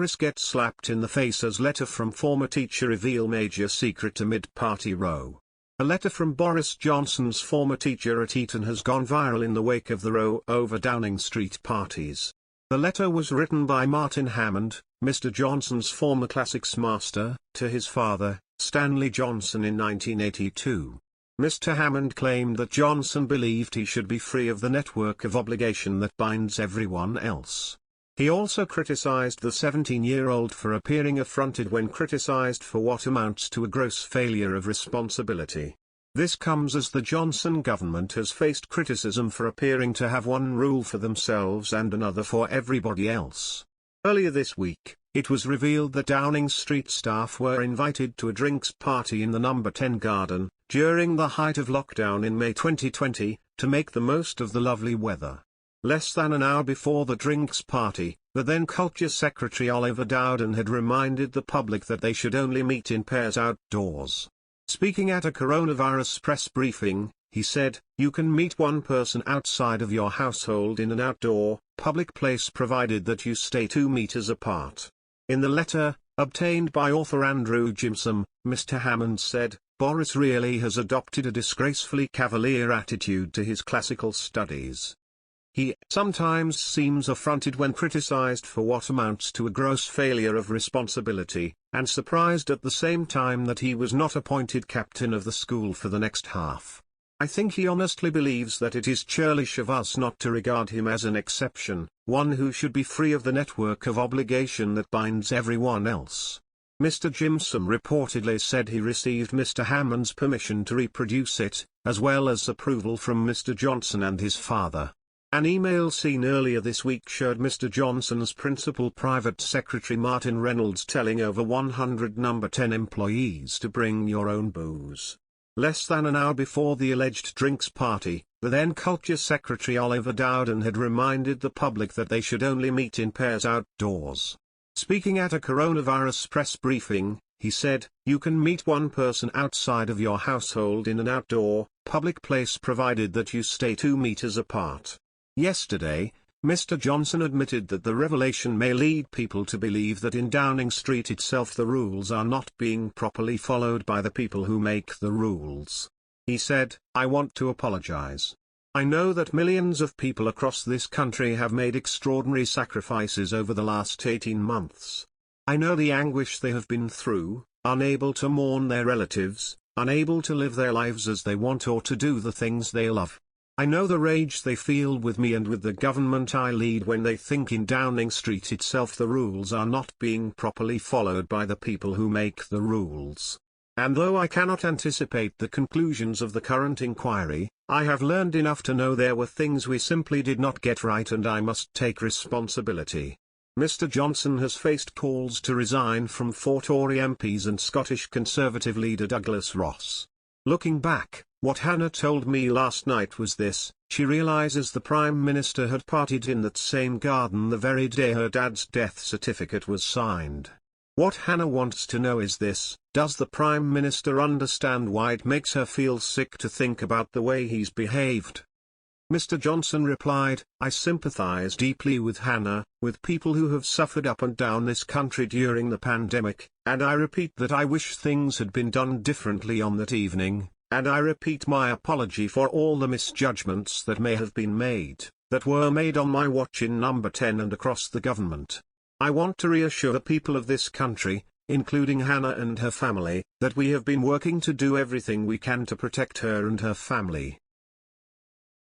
Boris gets slapped in the face as letter from former teacher reveal major secret amid party row. A letter from Boris Johnson's former teacher at Eton has gone viral in the wake of the row over Downing Street parties. The letter was written by Martin Hammond, Mr. Johnson's former classics master, to his father, Stanley Johnson in 1982. Mr. Hammond claimed that Johnson believed he should be free of the network of obligation that binds everyone else. He also criticized the 17-year-old for appearing affronted when criticized for what amounts to a gross failure of responsibility. This comes as the Johnson government has faced criticism for appearing to have one rule for themselves and another for everybody else. Earlier this week, it was revealed that Downing Street staff were invited to a drinks party in the No. 10 garden, during the height of lockdown in May 2020, to make the most of the lovely weather. Less than an hour before the drinks party, the then Culture Secretary Oliver Dowden had reminded the public that they should only meet in pairs outdoors. Speaking at a coronavirus press briefing, he said, "You can meet one person outside of your household in an outdoor, public place provided that you stay 2 meters apart." In the letter, obtained by author Andrew Gimsom, Mr. Hammond said, "Boris really has adopted a disgracefully cavalier attitude to his classical studies. He sometimes seems affronted when criticized for what amounts to a gross failure of responsibility, and surprised at the same time that he was not appointed captain of the school for the next half. I think he honestly believes that it is churlish of us not to regard him as an exception, one who should be free of the network of obligation that binds everyone else." Mr. Gimsom reportedly said he received Mr. Hammond's permission to reproduce it, as well as approval from Mr. Johnson and his father. An email seen earlier this week showed Mr. Johnson's principal private secretary Martin Reynolds telling over 100 No. 10 employees to bring your own booze. Less than an hour before the alleged drinks party, the then Culture Secretary Oliver Dowden had reminded the public that they should only meet in pairs outdoors. Speaking at a coronavirus press briefing, he said, "You can meet one person outside of your household in an outdoor, public place provided that you stay 2 meters apart." Yesterday, Mr. Johnson admitted that the revelation may lead people to believe that in Downing Street itself the rules are not being properly followed by the people who make the rules. He said, "I want to apologize. I know that millions of people across this country have made extraordinary sacrifices over the last 18 months. I know the anguish they have been through, unable to mourn their relatives, unable to live their lives as they want or to do the things they love. I know the rage they feel with me and with the government I lead when they think in Downing Street itself the rules are not being properly followed by the people who make the rules. And though I cannot anticipate the conclusions of the current inquiry, I have learned enough to know there were things we simply did not get right and I must take responsibility." Mr. Johnson has faced calls to resign from 4 Tory MPs and Scottish Conservative leader Douglas Ross. Looking back, what Hannah told me last night was this: she realizes the Prime Minister had partied in that same garden the very day her dad's death certificate was signed. What Hannah wants to know is this: does the Prime Minister understand why it makes her feel sick to think about the way he's behaved? Mr. Johnson replied, "I sympathize deeply with Hannah, with people who have suffered up and down this country during the pandemic, and I repeat that I wish things had been done differently on that evening, and I repeat my apology for all the misjudgments that may have been made, that were made on my watch in No. 10 and across the government. I want to reassure the people of this country, including Hannah and her family, that we have been working to do everything we can to protect her and her family.